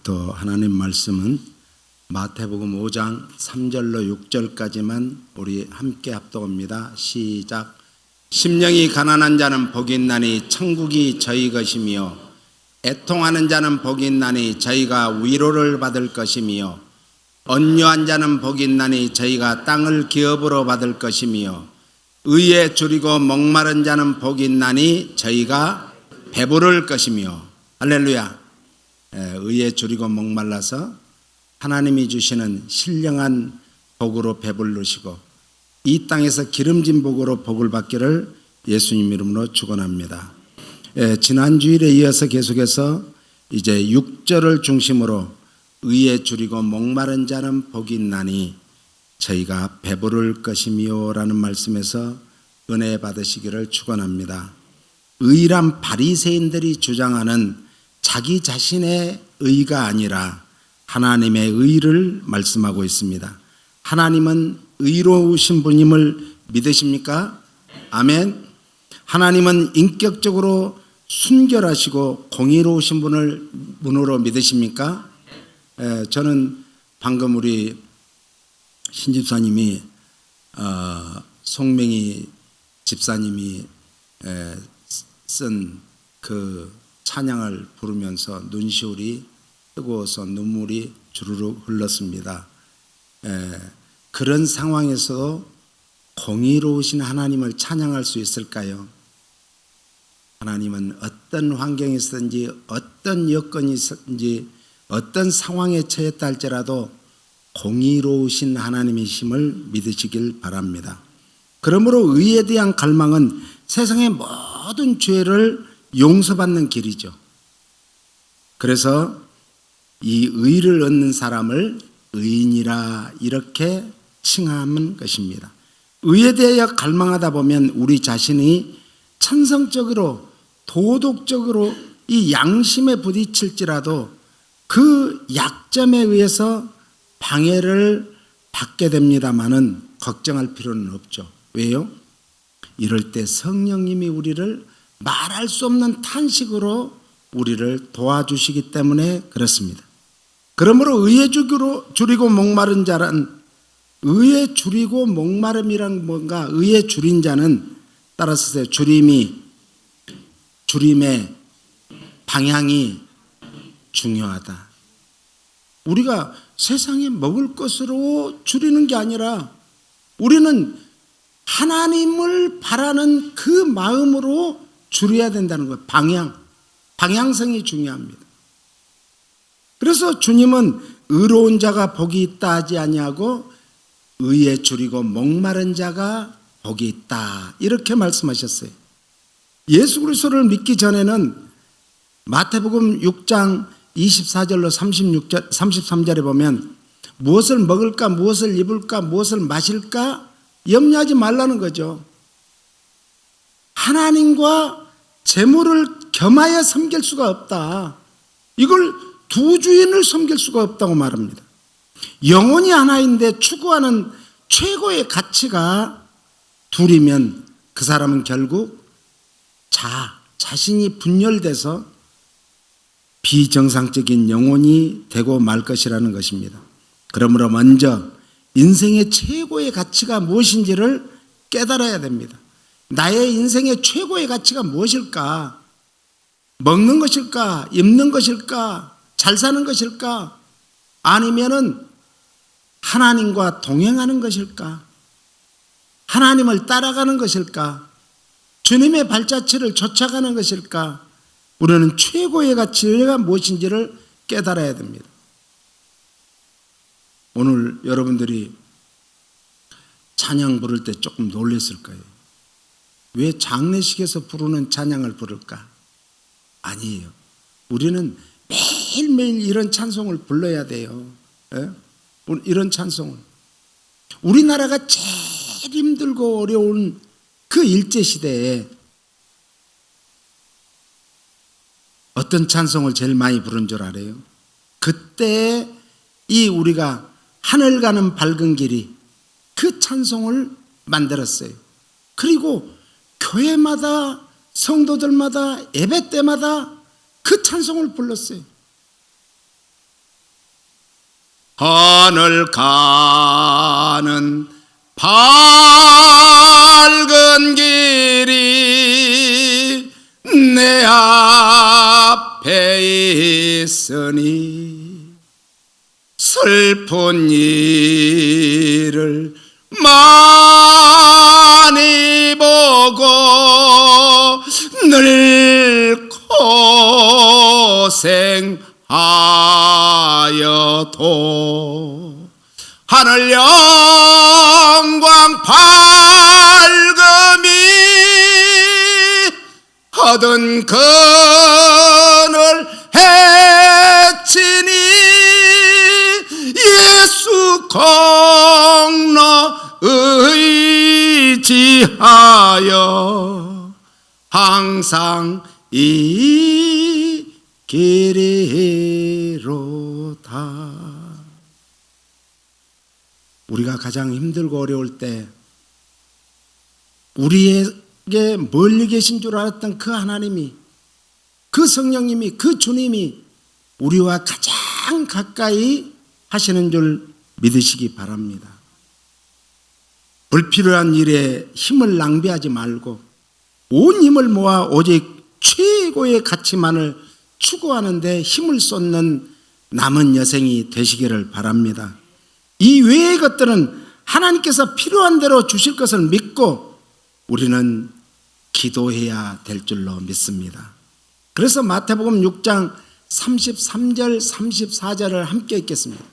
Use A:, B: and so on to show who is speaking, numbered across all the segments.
A: 오늘부터 하나님 말씀은 마태복음 5장 3절로 6절까지만 우리 함께 합독합니다. 시작. 심령이 가난한 자는 복이 있나니 천국이 저희 것이며 애통하는 자는 복이 있나니 저희가 위로를 받을 것이며 온유한 자는 복이 있나니 저희가 땅을 기업으로 받을 것이며 의에 줄이고 목마른 자는 복이 있나니 저희가 배부를 것이며. 할렐루야. 의에 줄이고 목말라서 하나님이 주시는 신령한 복으로 배부르시고 이 땅에서 기름진 복으로 복을 받기를 예수님 이름으로 축원합니다. 지난 주일에 이어서 계속해서 이제 6절을 중심으로 의에 줄이고 목마른 자는 복이 있나니 저희가 배부를 것이며 라는 말씀에서 은혜 받으시기를 축원합니다. 의란 바리새인들이 주장하는 자기 자신의 의가 아니라 하나님의 의를 말씀하고 있습니다. 하나님은 의로우신 분임을 믿으십니까? 아멘. 하나님은 인격적으로 순결하시고 공의로우신 분으로 믿으십니까? 저는 방금 우리 신집사님이 송명희 집사님이 쓴 그 찬양을 부르면서 눈시울이 뜨거워서 눈물이 주르륵 흘렀습니다. 그런 상황에서도 공의로우신 하나님을 찬양할 수 있을까요? 하나님은 어떤 환경에서든지 어떤 여건이 있든지 어떤 상황에 처했다 할지라도 공의로우신 하나님이심을 믿으시길 바랍니다. 그러므로 의에 대한 갈망은 세상의 모든 죄를 용서받는 길이죠. 그래서 이 의를 얻는 사람을 의인이라 이렇게 칭하는 것입니다. 의에 대하여 갈망하다 보면 우리 자신이 천성적으로 도덕적으로 이 양심에 부딪힐지라도 그 약점에 의해서 방해를 받게 됩니다마는 걱정할 필요는 없죠. 왜요? 이럴 때 성령님이 우리를 말할 수 없는 탄식으로 우리를 도와주시기 때문에 그렇습니다. 그러므로 의에 줄이고 목마른 자란, 의에 줄이고 목마름이란 뭔가, 의에 줄인 자는 따라서 줄임의 방향이 중요하다. 우리가 세상에 먹을 것으로 줄이는 게 아니라 우리는 하나님을 바라는 그 마음으로 줄여야 된다는 거예요. 방향성이 중요합니다. 그래서 주님은 의로운 자가 복이 있다 하지 아니하고 의에 줄이고 목마른 자가 복이 있다 이렇게 말씀하셨어요. 예수 그리스도를 믿기 전에는 마태복음 6장 24절로 33절에 보면 무엇을 먹을까, 무엇을 입을까, 무엇을 마실까 염려하지 말라는 거죠. 하나님과 재물을 겸하여 섬길 수가 없다. 이걸 두 주인을 섬길 수가 없다고 말합니다. 영혼이 하나인데 추구하는 최고의 가치가 둘이면 그 사람은 결국 자신이 분열돼서 비정상적인 영혼이 되고 말 것이라는 것입니다. 그러므로 먼저 인생의 최고의 가치가 무엇인지를 깨달아야 됩니다. 나의 인생의 최고의 가치가 무엇일까? 먹는 것일까? 입는 것일까? 잘 사는 것일까? 아니면은 하나님과 동행하는 것일까? 하나님을 따라가는 것일까? 주님의 발자취를 쫓아가는 것일까? 우리는 최고의 가치가 무엇인지를 깨달아야 됩니다. 오늘 여러분들이 찬양 부를 때 조금 놀랐을 거예요. 왜 장례식에서 부르는 찬양을 부를까? 아니에요. 우리는 매일매일 이런 찬송을 불러야 돼요. 이런 찬송을. 우리나라가 제일 힘들고 어려운 그 일제시대에 어떤 찬송을 제일 많이 부른 줄 알아요? 그때 이 우리가 하늘 가는 밝은 길이 그 찬송을 만들었어요. 그리고 교회마다 성도들마다 예배 때마다 그 찬송을 불렀어요. 하늘 가는 밝은 길이 내 앞에 있으니 슬픈 일을 많이 보고 늘 고생하여도 하늘 영광 밝음이 얻은 그늘 해치니 예수 공로 의지하여 항상 이 길이로다. 우리가 가장 힘들고 어려울 때 우리에게 멀리 계신 줄 알았던 그 하나님이, 그 성령님이, 그 주님이 우리와 가장 가까이 하시는 줄 믿으시기 바랍니다. 불필요한 일에 힘을 낭비하지 말고 온 힘을 모아 오직 최고의 가치만을 추구하는 데 힘을 쏟는 남은 여생이 되시기를 바랍니다. 이 외의 것들은 하나님께서 필요한 대로 주실 것을 믿고 우리는 기도해야 될 줄로 믿습니다. 그래서 마태복음 6장 33절 34절을 함께 읽겠습니다.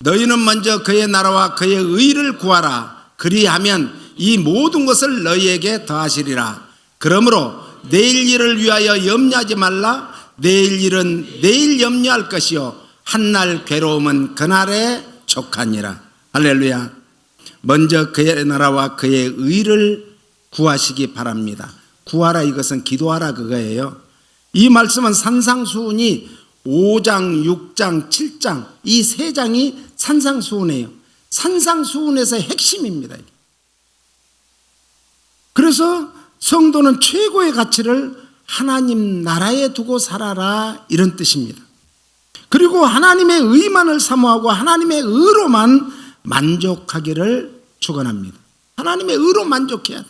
A: 너희는 먼저 그의 나라와 그의 의를 구하라. 그리하면 이 모든 것을 너희에게 더하시리라. 그러므로 내일 일을 위하여 염려하지 말라. 내일 일은 내일 염려할 것이요 한날 괴로움은 그날에 족하니라. 할렐루야. 먼저 그의 나라와 그의 의를 구하시기 바랍니다. 구하라, 이것은 기도하라 그거예요. 이 말씀은 산상수훈이 5장, 6장, 7장 이 세 장이 산상수훈이에요. 산상수훈에서의 핵심입니다. 그래서 성도는 최고의 가치를 하나님 나라에 두고 살아라, 이런 뜻입니다. 그리고 하나님의 의만을 사모하고 하나님의 의로만 만족하기를 축원합니다. 하나님의 의로 만족해야 돼.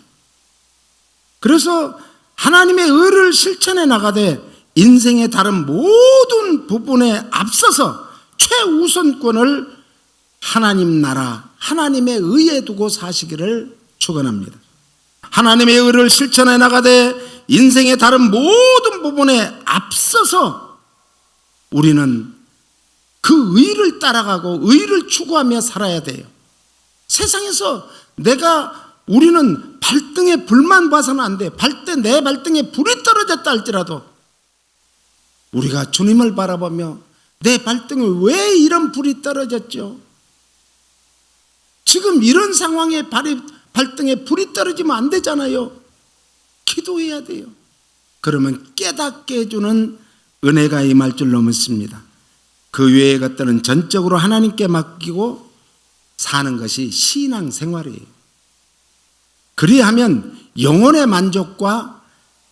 A: 그래서 하나님의 의를 실천해 나가되 인생의 다른 모든 부분에 앞서서 최우선권을 하나님 나라, 하나님의 의에 두고 사시기를 축원합니다. 하나님의 의를 실천해 나가되 인생의 다른 모든 부분에 앞서서 우리는 그 의를 따라가고 의를 추구하며 살아야 돼요. 세상에서 우리는 발등에 불만 봐서는 안 돼. 내 발등에 불이 떨어졌다 할지라도 우리가 주님을 바라보며 내 발등에 왜 이런 불이 떨어졌죠? 지금 이런 상황에 발등에 불이 떨어지면 안 되잖아요. 기도해야 돼요. 그러면 깨닫게 해주는 은혜가 임할 줄로 믿습니다. 그 외의 것들은 전적으로 하나님께 맡기고 사는 것이 신앙 생활이에요. 그리하면 영혼의 만족과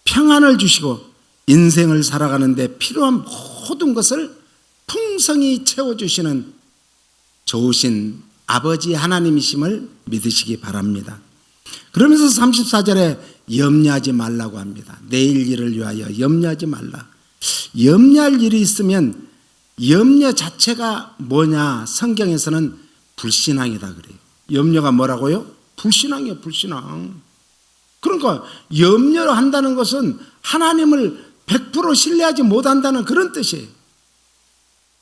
A: 평안을 주시고 인생을 살아가는데 필요한 모든 것을 풍성히 채워주시는 좋으신 아버지 하나님이심을 믿으시기 바랍니다. 그러면서 34절에 염려하지 말라고 합니다. 내일 일을 위하여 염려하지 말라. 염려할 일이 있으면 염려 자체가 뭐냐? 성경에서는 불신앙이다 그래요. 염려가 뭐라고요? 불신앙이에요. 불신앙. 그러니까 염려를 한다는 것은 하나님을 100% 신뢰하지 못한다는 그런 뜻이에요.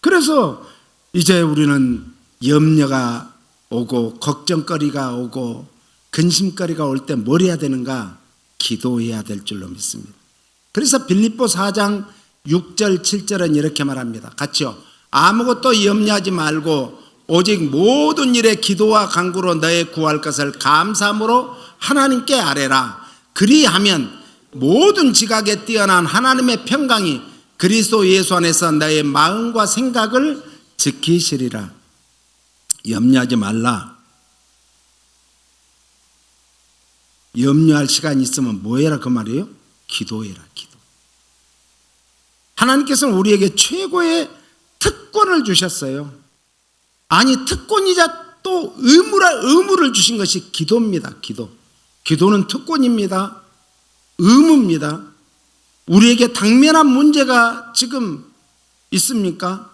A: 그래서 이제 우리는 염려가 오고 걱정거리가 오고 근심거리가 올 때 뭘 해야 되는가? 기도해야 될 줄로 믿습니다. 그래서 빌립보 4장 6절 7절은 이렇게 말합니다. 같이요. 아무것도 염려하지 말고 오직 모든 일에 기도와 간구로 너의 구할 것을 감사함으로 하나님께 아뢰라. 그리하면 모든 지각에 뛰어난 하나님의 평강이 그리스도 예수 안에서 너의 마음과 생각을 지키시리라. 염려하지 말라. 염려할 시간이 있으면 뭐 해라 그 말이에요? 기도해라. 기도. 하나님께서는 우리에게 최고의 특권을 주셨어요. 아니, 특권이자 또 의무를 주신 것이 기도입니다. 기도는 특권입니다. 의무입니다. 우리에게 당면한 문제가 지금 있습니까?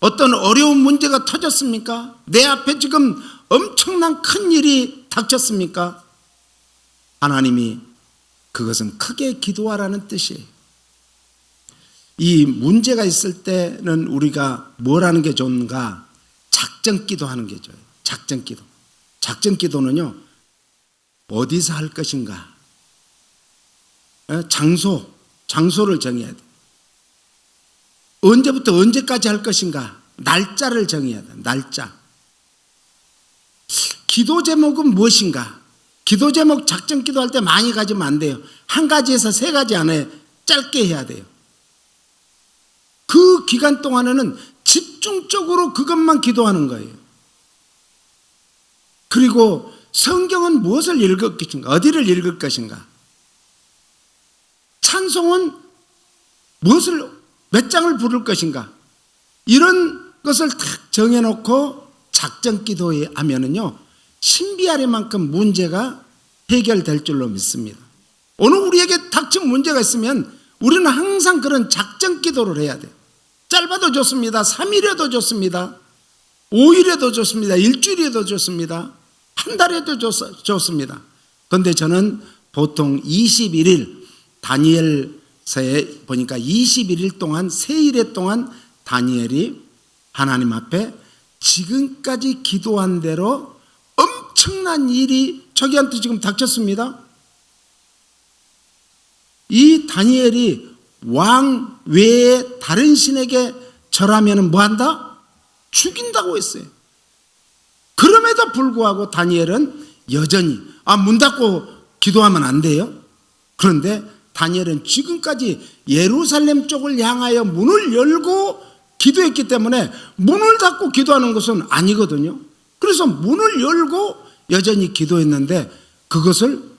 A: 어떤 어려운 문제가 터졌습니까? 내 앞에 지금 엄청난 큰 일이 닥쳤습니까? 하나님이 그것은 크게 기도하라는 뜻이에요. 이 문제가 있을 때는 우리가 뭘 하는 게 좋은가? 작전 기도하는 게 좋아요. 작전 기도. 작전 기도는요, 어디서 할 것인가? 장소를 정해야 돼. 언제부터 언제까지 할 것인가? 날짜를 정해야 돼. 날짜. 기도 제목은 무엇인가? 기도 제목 작전 기도할 때 많이 가지면 안 돼요. 한 가지에서 세 가지 안에 짧게 해야 돼요. 그 기간 동안에는 집중적으로 그것만 기도하는 거예요. 그리고 성경은 무엇을 읽을 것인가? 어디를 읽을 것인가? 찬송은 몇 장을 부를 것인가? 이런 것을 딱 정해놓고 작전 기도에 하면은요, 신비하리만큼 문제가 해결될 줄로 믿습니다. 오늘 우리에게 닥친 문제가 있으면 우리는 항상 그런 작전 기도를 해야 돼요. 짧아도 좋습니다. 3일에도 좋습니다. 5일에도 좋습니다. 일주일에도 좋습니다. 한 달에도 좋습니다. 그런데 저는 보통 21일, 다니엘서에 보니까 21일 동안, 세일에 동안 다니엘이 하나님 앞에 지금까지 기도한 대로 엄청난 일이 저기한테 지금 닥쳤습니다. 이 다니엘이 왕 외에 다른 신에게 절하면 뭐한다? 죽인다고 했어요. 그럼에도 불구하고 다니엘은 여전히 문 닫고 기도하면 안 돼요. 그런데 다니엘은 지금까지 예루살렘 쪽을 향하여 문을 열고 기도했기 때문에 문을 닫고 기도하는 것은 아니거든요. 그래서 문을 열고 여전히 기도했는데 그것을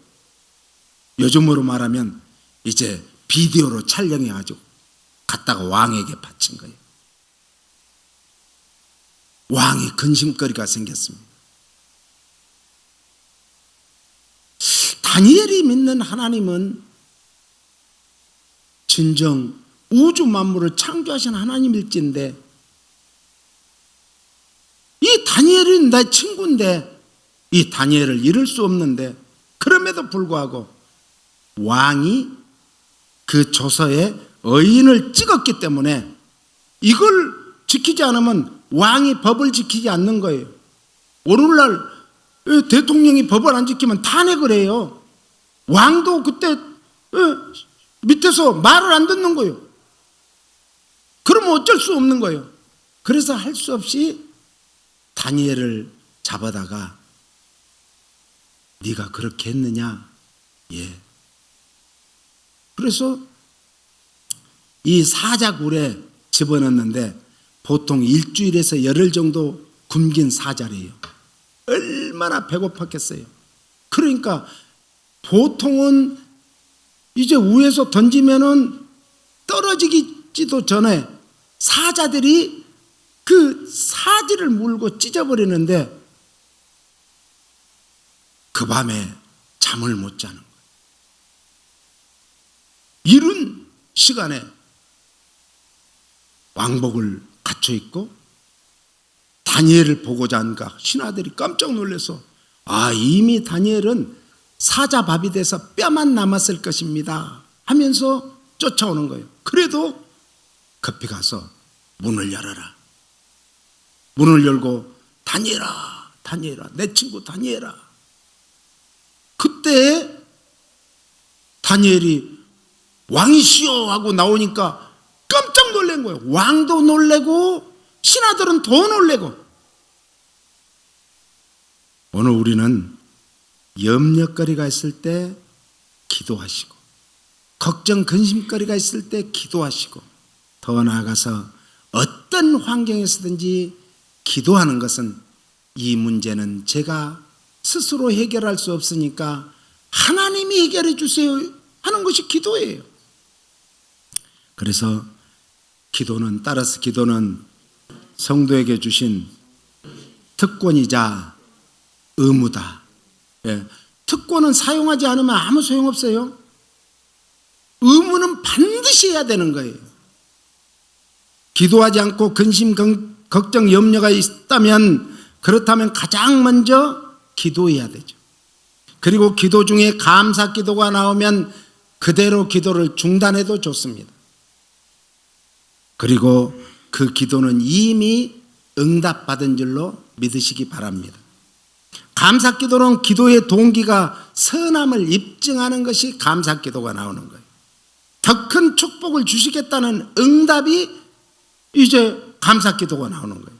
A: 요즘으로 말하면 이제 비디오로 촬영해가지고 갖다가 왕에게 바친 거예요. 왕이 근심거리가 생겼습니다. 다니엘이 믿는 하나님은 진정 우주 만물을 창조하신 하나님일진데, 이 다니엘은 내 친구인데 이 다니엘을 잃을 수 없는데, 그럼에도 불구하고 왕이 그 조서에 의인을 찍었기 때문에 이걸 지키지 않으면 왕이 법을 지키지 않는 거예요. 오늘날 대통령이 법을 안 지키면 탄핵을 해요. 왕도 그때 밑에서 말을 안 듣는 거예요. 그러면 어쩔 수 없는 거예요. 그래서 할 수 없이 다니엘을 잡아다가 네가 그렇게 했느냐? 예. 그래서 이 사자굴에 집어넣는데 보통 일주일에서 열흘 정도 굶긴 사자래요. 얼마나 배고팠겠어요. 그러니까 보통은 이제 위에서 던지면은 떨어지기도 전에 사자들이 그 사지를 물고 찢어버리는데 그 밤에 잠을 못 자는 거예요. 이른 시간에 왕복을 갖춰 입고 다니엘을 보고자 한가 신하들이 깜짝 놀라서 이미 다니엘은 사자밥이 돼서 뼈만 남았을 것입니다 하면서 쫓아오는 거예요. 그래도 급히 가서 문을 열어라. 문을 열고 다니엘아, 다니엘아, 내 친구 다니엘아. 그때 다니엘이 왕이시여 하고 나오니까 깜짝 놀란 거예요. 왕도 놀래고 신하들은 더 놀래고. 오늘 우리는 염려거리가 있을 때 기도하시고, 걱정 근심거리가 있을 때 기도하시고, 더 나아가서 어떤 환경에서든지 기도하는 것은 이 문제는 제가 스스로 해결할 수 없으니까 하나님이 해결해 주세요 하는 것이 기도예요. 그래서 기도는 성도에게 주신 특권이자 의무다. 예. 특권은 사용하지 않으면 아무 소용없어요. 의무는 반드시 해야 되는 거예요. 기도하지 않고 근심, 걱정, 염려가 있다면 그렇다면 가장 먼저 기도해야 되죠. 그리고 기도 중에 감사 기도가 나오면 그대로 기도를 중단해도 좋습니다. 그리고 그 기도는 이미 응답받은 줄로 믿으시기 바랍니다. 감사 기도는 기도의 동기가 선함을 입증하는 것이 감사 기도가 나오는 거예요. 더 큰 축복을 주시겠다는 응답이 이제 감사 기도가 나오는 거예요.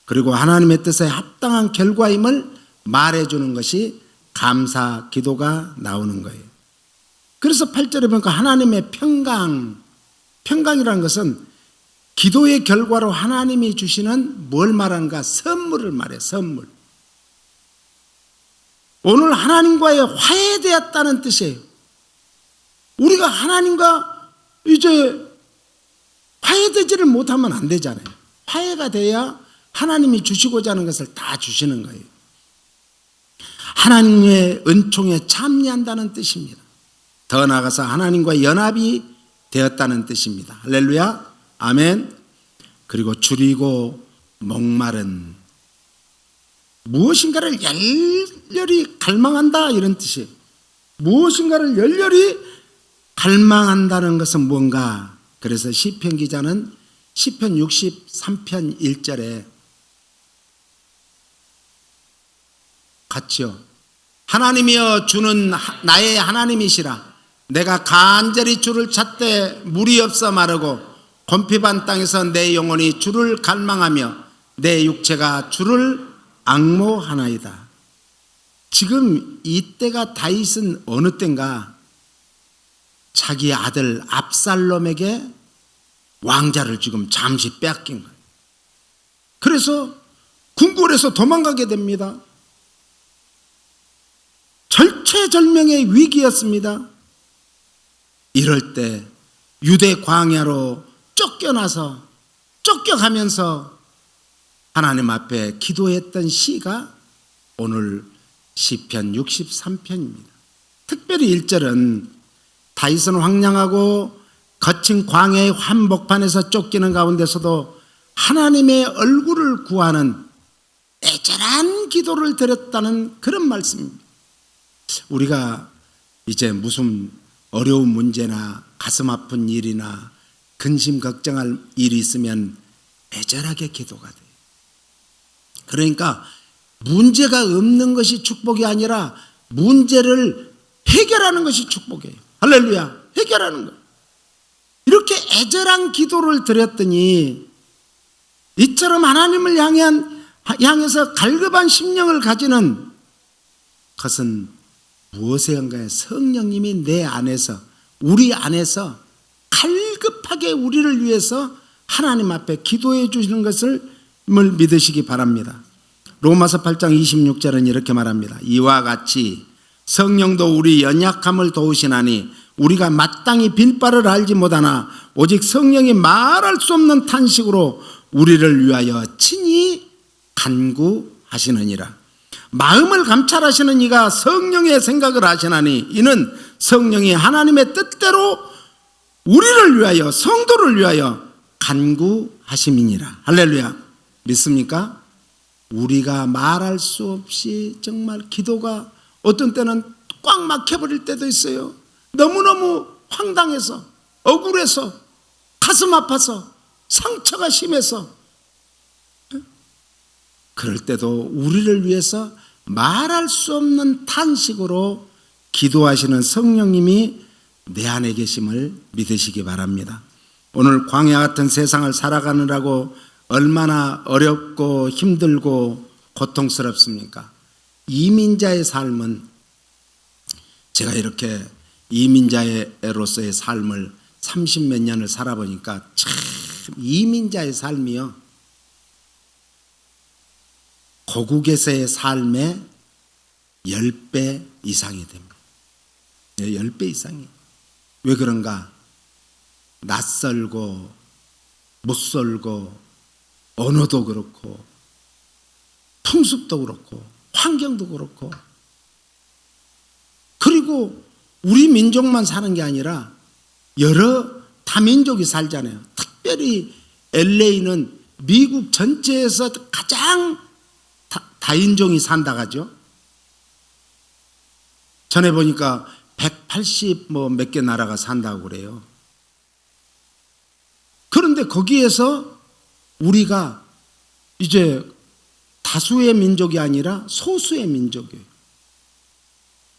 A: 그리고 하나님의 뜻에 합당한 결과임을 말해주는 것이 감사 기도가 나오는 거예요. 그래서 8절에 보니까 하나님의 평강이라는 것은 기도의 결과로 하나님이 주시는 뭘 말하는가? 선물을 말해요. 선물. 오늘 하나님과의 화해되었다는 뜻이에요. 우리가 하나님과 이제 화해되지를 못하면 안 되잖아요. 화해가 돼야 하나님이 주시고자 하는 것을 다 주시는 거예요. 하나님의 은총에 참여한다는 뜻입니다. 더 나아가서 하나님과 연합이 되었다는 뜻입니다. 할렐루야, 아멘. 그리고 줄이고 목마른, 무엇인가를 열렬히 갈망한다 이런 뜻이에요. 무엇인가를 열렬히 갈망한다는 것은 뭔가? 그래서 시편 기자는 시편 63편 1절에 같이요. 하나님이여 주는 나의 하나님이시라. 내가 간절히 주를 찾되 물이 없어 마르고 곤핍한 땅에서 내 영혼이 주를 갈망하며 내 육체가 주를 앙모하나이다. 지금 이때가 다윗은 어느 때인가? 자기 아들 압살롬에게 왕자를 지금 잠시 빼앗긴 거예요. 그래서 궁궐에서 도망가게 됩니다. 절체절명의 위기였습니다. 이럴 때 유대 광야로 쫓겨가면서 하나님 앞에 기도했던 시가 오늘 시편 63편입니다. 특별히 1절은 다윗은 황량하고 거친 광야의 한복판에서 쫓기는 가운데서도 하나님의 얼굴을 구하는 애절한 기도를 드렸다는 그런 말씀입니다. 우리가 이제 무슨 어려운 문제나 가슴 아픈 일이나 근심 걱정할 일이 있으면 애절하게 기도가 돼요. 그러니까 문제가 없는 것이 축복이 아니라 문제를 해결하는 것이 축복이에요. 할렐루야, 해결하는 거예요. 이렇게 애절한 기도를 드렸더니 이처럼 하나님을 향해서 갈급한 심령을 가지는 것은 무엇인가요? 성령님이 내 안에서, 우리 안에서 갈급하게 우리를 위해서 하나님 앞에 기도해 주시는 것을 믿으시기 바랍니다. 로마서 8장 26절은 이렇게 말합니다. 이와 같이 성령도 우리 연약함을 도우시나니 우리가 마땅히 빌바를 알지 못하나 오직 성령이 말할 수 없는 탄식으로 우리를 위하여 친히 간구하시느니라. 마음을 감찰하시는 이가 성령의 생각을 하시나니 이는 성령이 하나님의 뜻대로 우리를 위하여, 성도를 위하여 간구하심이니라. 할렐루야, 믿습니까? 우리가 말할 수 없이 정말 기도가 어떤 때는 꽉 막혀버릴 때도 있어요. 너무너무 황당해서, 억울해서, 가슴 아파서, 상처가 심해서. 그럴 때도 우리를 위해서 말할 수 없는 탄식으로 기도하시는 성령님이 내 안에 계심을 믿으시기 바랍니다. 오늘 광야 같은 세상을 살아가느라고 얼마나 어렵고 힘들고 고통스럽습니까? 이민자의 삶은, 제가 이렇게 이민자로서의 삶을 30몇 년을 살아보니까 참 이민자의 삶이요, 고국에서의 삶의 10배 이상이 됩니다. 10배 이상이에요. 왜 그런가? 낯설고 못설고 언어도 그렇고 풍습도 그렇고 환경도 그렇고, 그리고 우리 민족만 사는 게 아니라 여러 다민족이 살잖아요. 특별히 LA는 미국 전체에서 가장 다인종이 산다고 하죠. 전에 보니까 180 몇 개 나라가 산다고 그래요. 그런데 거기에서 우리가 이제 다수의 민족이 아니라 소수의 민족이에요.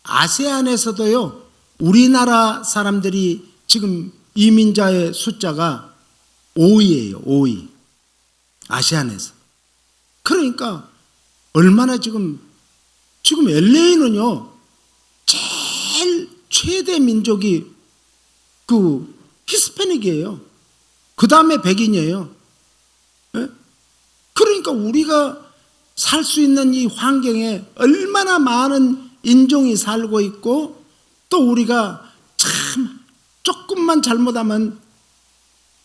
A: 아세안에서도요, 우리나라 사람들이 지금 이민자의 숫자가 5위예요. 5위. 아세안에서. 그러니까 얼마나 지금 LA는요, 제일 최대 민족이 그 히스패닉이에요. 그 다음에 백인이에요. 예? 그러니까 우리가 살 수 있는 이 환경에 얼마나 많은 인종이 살고 있고, 또 우리가 참 조금만 잘못하면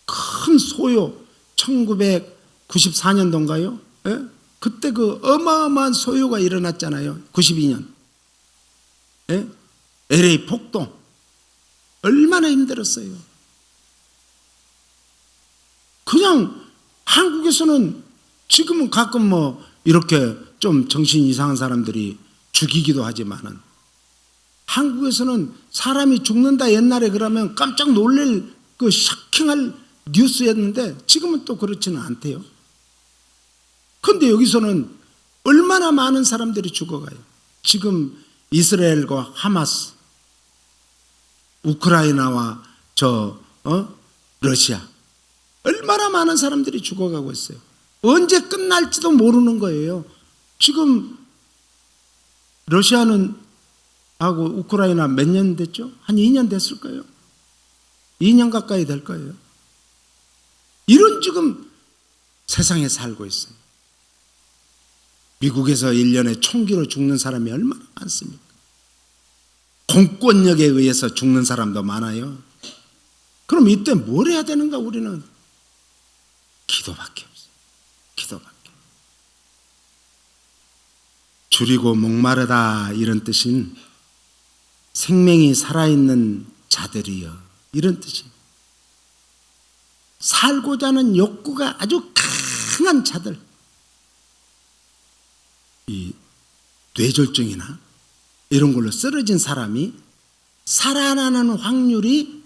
A: 큰 소요, 1994년도인가요? 예? 그때 그 어마어마한 소요가 일어났잖아요. 92년. 예? LA 폭동. 얼마나 힘들었어요. 그냥 한국에서는 지금은 가끔 이렇게 좀 정신 이상한 사람들이 죽이기도 하지만은, 한국에서는 사람이 죽는다 옛날에 그러면 깜짝 놀랄 그 샤킹할 뉴스였는데 지금은 또 그렇지는 않대요. 그런데 여기서는 얼마나 많은 사람들이 죽어가요. 지금 이스라엘과 하마스, 우크라이나와 러시아, 얼마나 많은 사람들이 죽어가고 있어요. 언제 끝날지도 모르는 거예요. 지금 러시아는 하고 우크라이나 몇 년 됐죠? 한 2년 됐을 거예요. 2년 가까이 될 거예요. 이런 지금 세상에 살고 있어요. 미국에서 1년에 총기로 죽는 사람이 얼마나 많습니까? 공권력에 의해서 죽는 사람도 많아요. 그럼 이때 뭘 해야 되는가? 우리는 기도밖에 없어요. 기도밖에. 줄이고 목마르다 이런 뜻인 생명이 살아있는 자들이여, 이런 뜻이에요. 살고자 하는 욕구가 아주 강한 자들, 이 뇌졸중이나 이런 걸로 쓰러진 사람이 살아나는 확률이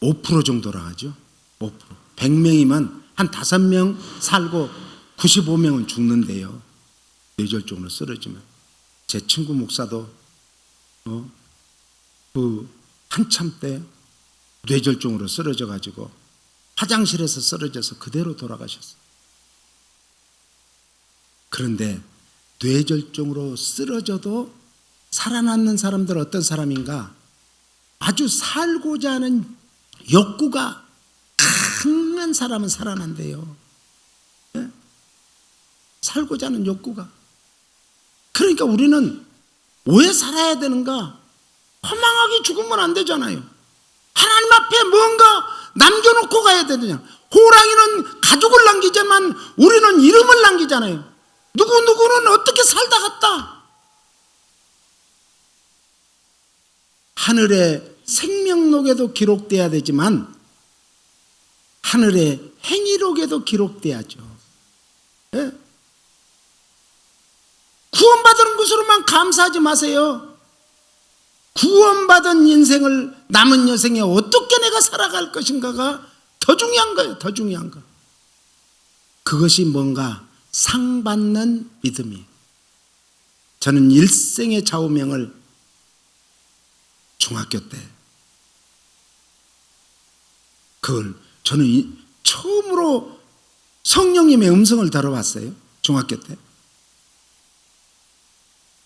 A: 5% 정도라 하죠. 5%. 100명이면 한 5명 살고 95명은 죽는데요. 뇌졸중으로 쓰러지면. 제 친구 목사도 그 한참 때 뇌졸중으로 쓰러져 가지고 화장실에서 쓰러져서 그대로 돌아가셨어요. 그런데 뇌졸중으로 쓰러져도 살아남는 사람들은 어떤 사람인가? 아주 살고자 하는 욕구가 강한 사람은 살아난대요. 네? 살고자 하는 욕구가. 그러니까 우리는 왜 살아야 되는가? 허망하게 죽으면 안 되잖아요. 하나님 앞에 뭔가 남겨놓고 가야 되느냐. 호랑이는 가족을 남기지만 우리는 이름을 남기잖아요. 누구는 어떻게 살다 갔다. 하늘의 생명록에도 기록돼야 되지만 하늘의 행위록에도 기록돼야죠. 네? 구원받은 것으로만 감사하지 마세요. 구원받은 인생을 남은 여생에 어떻게 내가 살아갈 것인가가 더 중요한 거예요. 더 중요한 거. 그것이 뭔가 상받는 믿음이. 저는 일생의 좌우명을 중학교 때 그걸 저는 처음으로 성령님의 음성을 들어봤어요. 중학교 때.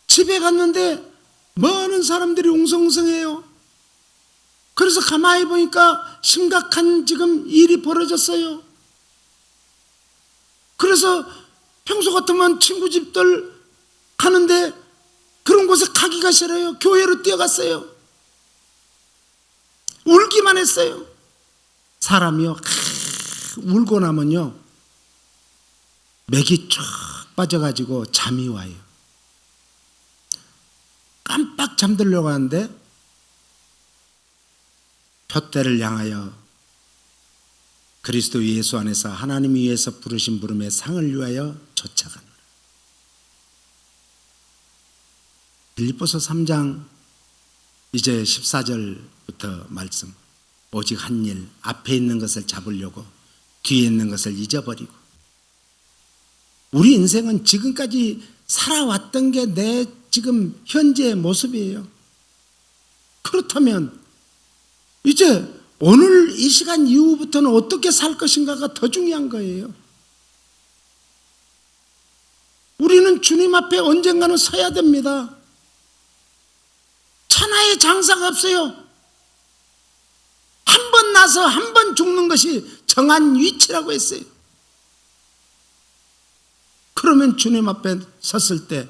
A: 집에 갔는데 많은 사람들이 웅성웅성해요. 그래서 가만히 보니까 심각한 지금 일이 벌어졌어요. 그래서 평소 같으면 친구 집들 가는데 그런 곳에 가기가 싫어요. 교회로 뛰어갔어요. 울기만 했어요. 사람이요, 울고 나면요 맥이 쫙 빠져가지고 잠이 와요. 깜빡 잠들려고 하는데 푯대를 향하여 그리스도 예수 안에서 하나님이 위해서 부르신 부름의 상을 위하여 쫓아가노라. 빌립보서 3장 이제 14절부터 말씀. 오직 한 일, 앞에 있는 것을 잡으려고 뒤에 있는 것을 잊어버리고. 우리 인생은 지금까지 살아왔던 게 내 지금 현재의 모습이에요. 그렇다면 이제 오늘 이 시간 이후부터는 어떻게 살 것인가가 더 중요한 거예요. 우리는 주님 앞에 언젠가는 서야 됩니다. 천하의 장사가 없어요. 한 번 나서 한 번 죽는 것이 정한 위치라고 했어요. 그러면 주님 앞에 섰을 때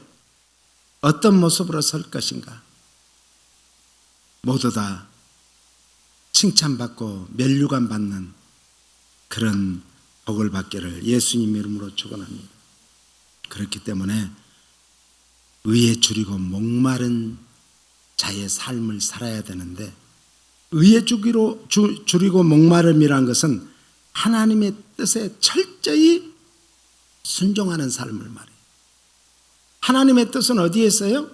A: 어떤 모습으로 설 것인가? 모두 다 칭찬받고 면류관 받는 그런 복을 받기를 예수님 이름으로 축원합니다. 그렇기 때문에 의에 줄이고 목마른 자의 삶을 살아야 되는데, 의에 줄이고 목마름이란 것은 하나님의 뜻에 철저히 순종하는 삶을 말해요. 하나님의 뜻은 어디에 있어요?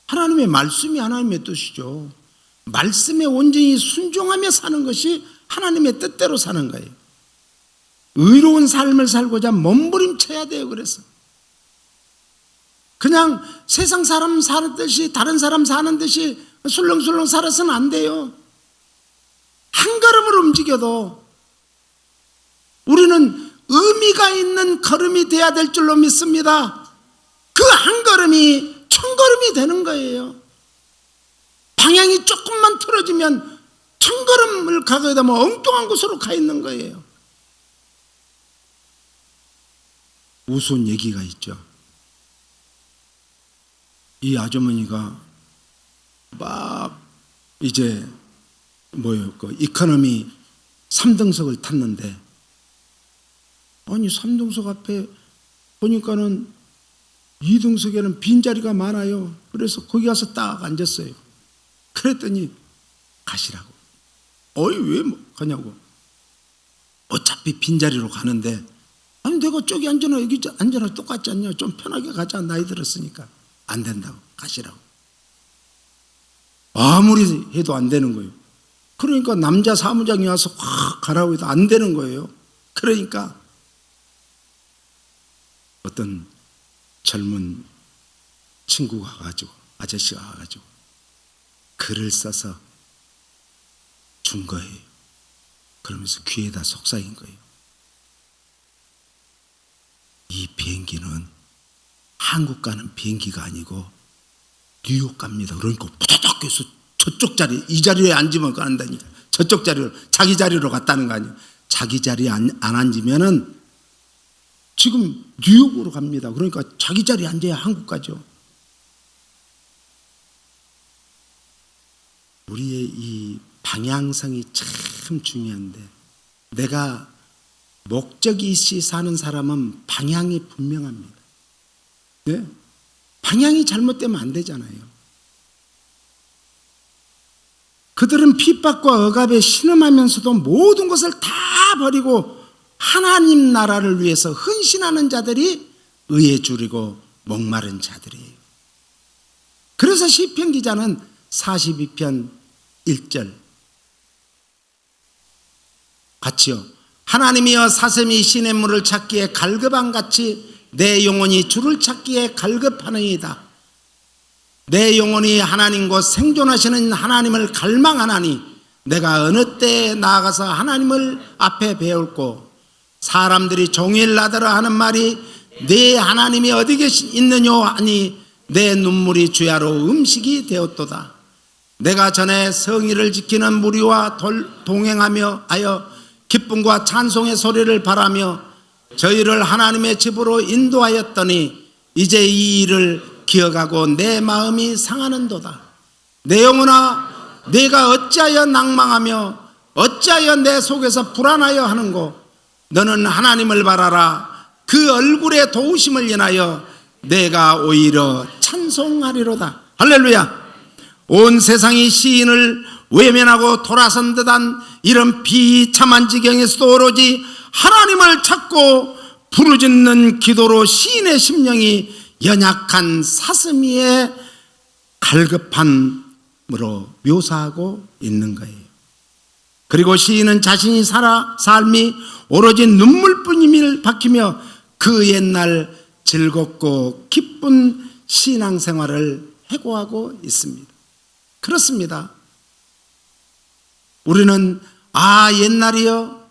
A: 하나님의 말씀이 하나님의 뜻이죠. 말씀에 온전히 순종하며 사는 것이 하나님의 뜻대로 사는 거예요. 의로운 삶을 살고자 몸부림쳐야 돼요. 그래서 그냥 세상 사람 사는 듯이 다른 사람 사는 듯이 술렁술렁 살아서는 안 돼요. 한 걸음을 움직여도 우리는 의미가 있는 걸음이 돼야 될 줄로 믿습니다. 그 한 걸음이 천 걸음이 되는 거예요. 방향이 조금만 틀어지면 천 걸음을 가게 되면 엉뚱한 곳으로 가 있는 거예요. 우스운 얘기가 있죠. 이 아주머니가 막 이제 그 이코노미 3등석을 탔는데, 아니 3등석 앞에 보니까는 2등석에는 빈자리가 많아요. 그래서 거기 가서 딱 앉았어요. 그랬더니 가시라고. 어이 왜 가냐고. 어차피 빈자리로 가는데, 아니 내가 저기 앉아나 여기 앉아나 똑같지 않냐. 좀 편하게 가자. 나이 들었으니까. 안 된다고. 가시라고. 아무리 해도 안 되는 거예요. 그러니까 남자 사무장이 와서 확 가라고 해도 안 되는 거예요. 그러니까 어떤 젊은 친구가 가지고, 아저씨가 가지고 글을 써서 준 거예요. 그러면서 귀에다 속삭인 거예요. 이 비행기는 한국 가는 비행기가 아니고 뉴욕 갑니다. 그러니까 부다닥 해서 저쪽 자리, 이 자리에 앉으면 간다니까. 저쪽 자리로, 자기 자리로 갔다는 거 아니에요. 자기 자리에 안 앉으면은 지금 뉴욕으로 갑니다. 그러니까 자기 자리에 앉아야 한국 가죠. 우리의 이 방향성이 참 중요한데, 내가 목적이 있이 사는 사람은 방향이 분명합니다. 네? 방향이 잘못되면 안 되잖아요. 그들은 핍박과 억압에 신음하면서도 모든 것을 다 버리고 하나님 나라를 위해서 헌신하는 자들이 의에 줄이고 목마른 자들이에요. 그래서 시편 기자는 42편 1절 같이요. 하나님이여 사슴이 시냇물을 찾기에 갈급함같이 내 영혼이 주를 찾기에 갈급하느니이다. 내 영혼이 하나님 곧 생존하시는 하나님을 갈망하나니 내가 어느 때에 나아가서 하나님을 앞에 배울고, 사람들이 종일 나더러 하는 말이 네 하나님이 어디 있느뇨 하니 내 눈물이 주야로 음식이 되었도다. 내가 전에 성의를 지키는 무리와 동행하며 하여 기쁨과 찬송의 소리를 바라며 저희를 하나님의 집으로 인도하였더니 이제 이 일을 기억하고 내 마음이 상하는도다. 내 영혼아, 내가 어찌하여 낭망하며 어찌하여 내 속에서 불안하여 하는고. 너는 하나님을 바라라. 그 얼굴의 도우심을 인하여 내가 오히려 찬송하리로다. 할렐루야. 온 세상이 시인을 외면하고 돌아선 듯한 이런 비참한 지경에서도 오로지 하나님을 찾고 부르짖는 기도로 시인의 심령이 연약한 사슴이의 갈급함으로 묘사하고 있는 거예요. 그리고 시인은 자신이 삶이 오로지 눈물뿐임을 밝히며 그 옛날 즐겁고 기쁜 신앙생활을 해고하고 있습니다. 그렇습니다. 우리는 옛날이요.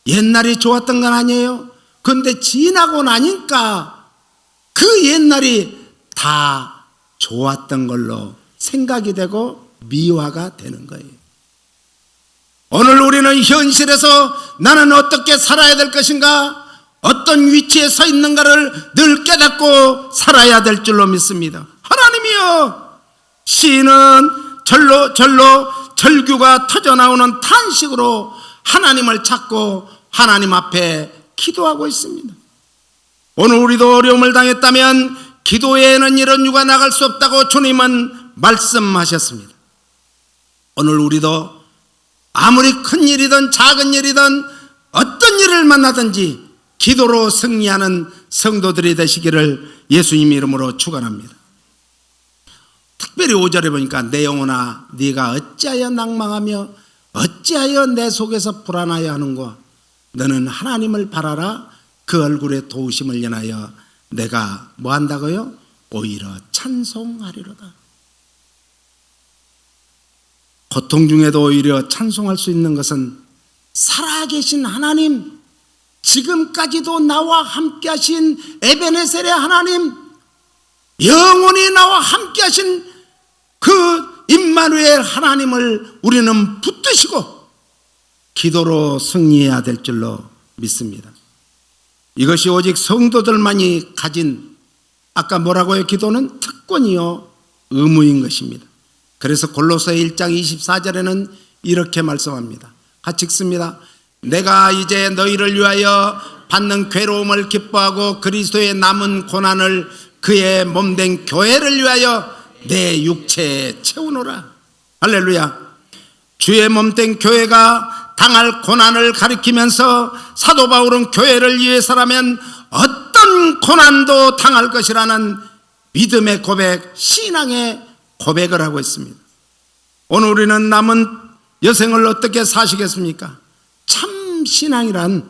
A: 옛날이 좋았던 건 아니에요. 그런데 지나고 나니까 그 옛날이 다 좋았던 걸로 생각이 되고 미화가 되는 거예요. 오늘 우리는 현실에서 나는 어떻게 살아야 될 것인가, 어떤 위치에 서 있는가를 늘 깨닫고 살아야 될 줄로 믿습니다. 하나님이여, 시인은 절로 절규가 터져나오는 탄식으로 하나님을 찾고 하나님 앞에 기도하고 있습니다. 오늘 우리도 어려움을 당했다면 기도에는 이런 유가 나갈 수 없다고 주님은 말씀하셨습니다. 오늘 우리도 아무리 큰 일이든 작은 일이든 어떤 일을 만나든지 기도로 승리하는 성도들이 되시기를 예수님 이름으로 축원합니다. 특별히 5절에 보니까 내 영혼아 네가 어찌하여 낭망하며 어찌하여 내 속에서 불안하여 하는고 너는 하나님을 바라라. 그 얼굴의 도우심을 인하여 내가 뭐 한다고요? 오히려 찬송하리로다. 고통 중에도 오히려 찬송할 수 있는 것은 살아계신 하나님, 지금까지도 나와 함께 하신 에베네셀의 하나님, 영원히 나와 함께 하신 그 임마누엘 하나님을 우리는 붙드시고 기도로 승리해야 될 줄로 믿습니다. 이것이 오직 성도들만이 가진, 아까 뭐라고요? 기도는 특권이요 의무인 것입니다. 그래서 골로새 1장 24절에는 이렇게 말씀합니다. 같이 읽습니다. 내가 이제 너희를 위하여 받는 괴로움을 기뻐하고 그리스도의 남은 고난을 그의 몸된 교회를 위하여 내 육체에 채우노라. 할렐루야. 주의 몸된 교회가 당할 고난을 가리키면서 사도 바울은 교회를 위해서라면 어떤 고난도 당할 것이라는 믿음의 고백, 신앙의 고백을 하고 있습니다. 오늘 우리는 남은 여생을 어떻게 사시겠습니까? 참 신앙이란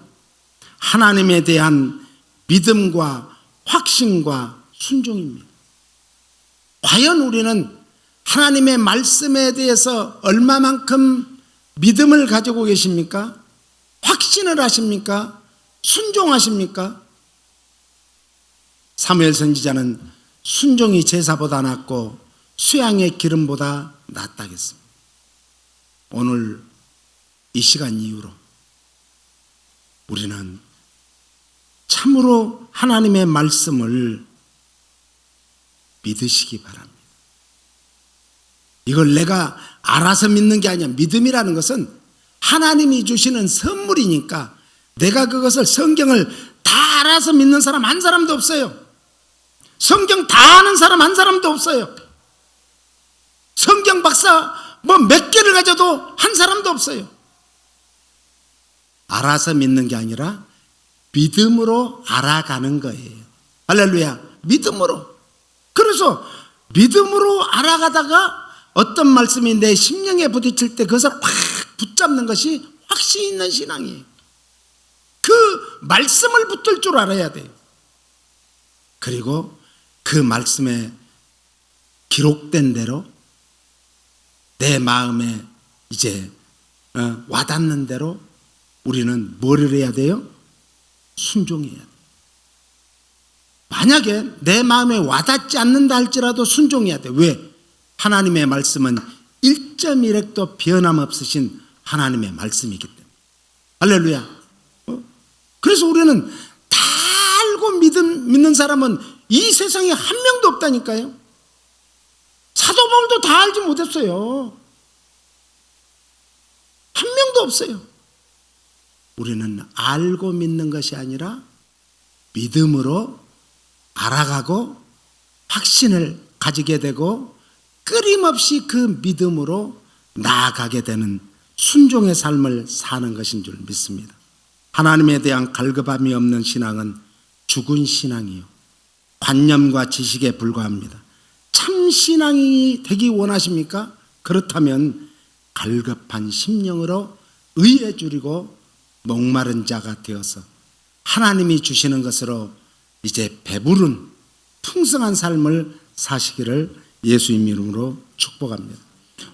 A: 하나님에 대한 믿음과 확신과 순종입니다. 과연 우리는 하나님의 말씀에 대해서 얼마만큼 믿음을 가지고 계십니까? 확신을 하십니까? 순종하십니까? 사무엘 선지자는 순종이 제사보다 낫고 수양의 기름보다 낫다겠습니다. 오늘 이 시간 이후로 우리는 참으로 하나님의 말씀을 믿으시기 바랍니다. 이걸 내가 알아서 믿는 게 아니야. 믿음이라는 것은 하나님이 주시는 선물이니까 내가 그것을, 성경을 다 알아서 믿는 사람 한 사람도 없어요. 성경 다 아는 사람 한 사람도 없어요. 성경 박사 뭐 몇 개를 가져도 한 사람도 없어요. 알아서 믿는 게 아니라 믿음으로 알아가는 거예요. 할렐루야. 믿음으로. 그래서 믿음으로 알아가다가 어떤 말씀이 내 심령에 부딪힐 때 그것을 확 붙잡는 것이 확신 있는 신앙이에요. 그 말씀을 붙들 줄 알아야 돼요. 그리고 그 말씀에 기록된 대로 내 마음에 이제 와닿는 대로 우리는 뭐를 해야 돼요? 순종해야 돼요. 만약에 내 마음에 와닿지 않는다 할지라도 순종해야 돼요. 왜? 하나님의 말씀은 1.1획도 변함없으신 하나님의 말씀이기 때문에. 할렐루야. 그래서 우리는 다 알고 믿는 사람은 이 세상에 한 명도 없다니까요. 사도 바울도 다 알지 못했어요. 한 명도 없어요. 우리는 알고 믿는 것이 아니라 믿음으로 알아가고 확신을 가지게 되고 끊임없이 그 믿음으로 나아가게 되는 순종의 삶을 사는 것인 줄 믿습니다. 하나님에 대한 갈급함이 없는 신앙은 죽은 신앙이요, 관념과 지식에 불과합니다. 참 신앙이 되기 원하십니까? 그렇다면 갈급한 심령으로 의에 줄이고 목마른 자가 되어서 하나님이 주시는 것으로 이제 배부른 풍성한 삶을 사시기를 예수님 이름으로 축복합니다.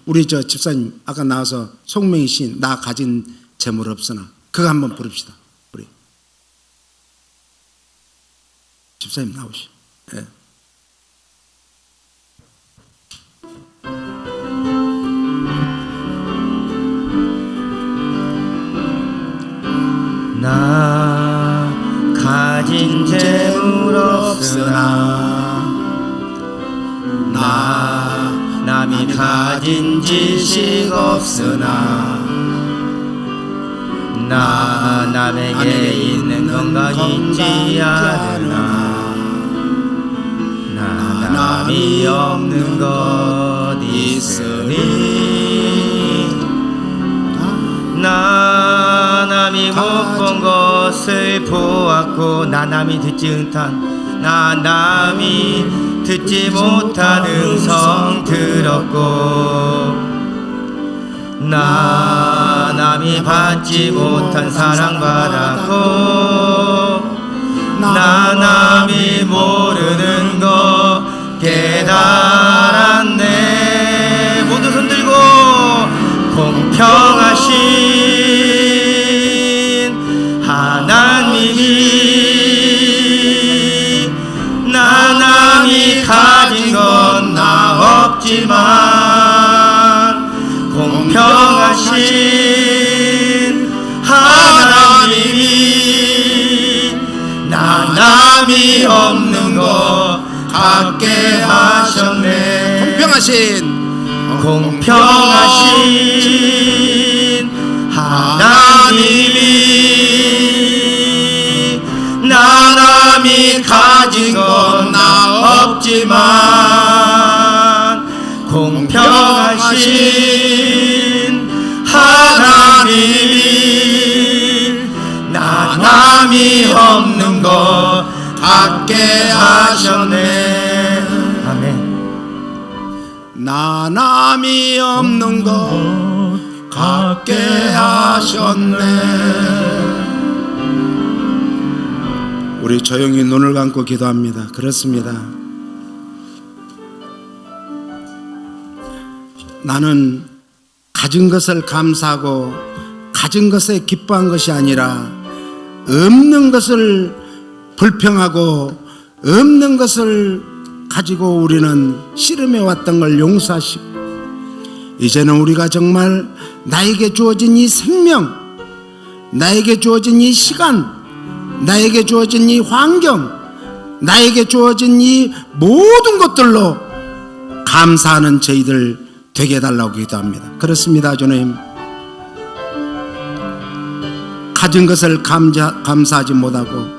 A: 우리 저 집사님 아까 나와서 송명희 시인 나 가진 재물 없으나 그거 한번 부릅시다. 우리 집사님 나오시죠. 네.
B: 나 가진 재물 없으나 나 남이 가진 지식 없으나 나 남에게 있는 건강인지 아느나 나 남이 없는 것 있으니 나 남이 못 본 것을 보았고 나 남이 듣지 못한 나 남이 듣지 못한 음성 들었고 나 남이 받지 못한 사랑 받았고 나 남이 모르는 것 깨달았네. 모두 손들고 공평하신 하나님이 나 남이 가진 건 나 없지만 공평하신 하나님이 나 남이 없는 것 갖게 하셨네. 공평하신 하나님이 나 남이 가진 건 나 없지만 공평하신 하나님이 나 남이 없는 것 갖게 하셨네. 아멘.
A: 나 남이 없는 것 갖게 하셨네. 우리 조용히 눈을 감고 기도합니다. 그렇습니다. 나는 가진 것을 감사하고 가진 것에 기뻐한 것이 아니라 없는 것을 불평하고 없는 것을 가지고 우리는 씨름해 왔던 걸 용서하시고 이제는 우리가 정말 나에게 주어진 이 생명, 나에게 주어진 이 시간, 나에게 주어진 이 환경, 나에게 주어진 이 모든 것들로 감사하는 저희들 되게 해달라고 기도합니다. 그렇습니다. 주님, 가진 것을 감사하지 못하고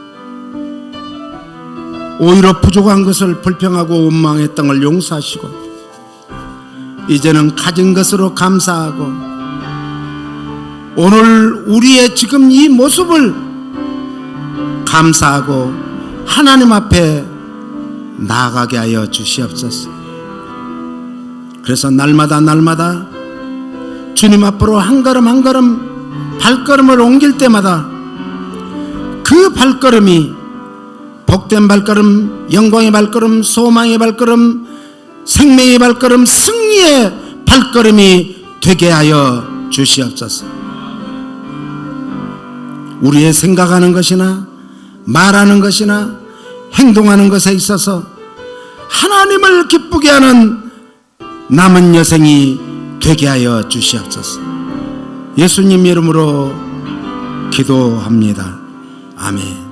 A: 오히려 부족한 것을 불평하고 원망했던 걸 용서하시고 이제는 가진 것으로 감사하고 오늘 우리의 지금 이 모습을 감사하고 하나님 앞에 나아가게 하여 주시옵소서. 그래서 날마다 주님 앞으로 한 걸음 한 걸음 발걸음을 옮길 때마다 그 발걸음이 복된 발걸음, 영광의 발걸음, 소망의 발걸음, 생명의 발걸음, 승리의 발걸음이 되게 하여 주시옵소서. 우리의 생각하는 것이나 말하는 것이나 행동하는 것에 있어서 하나님을 기쁘게 하는 남은 여생이 되게 하여 주시옵소서. 예수님 이름으로 기도합니다. 아멘.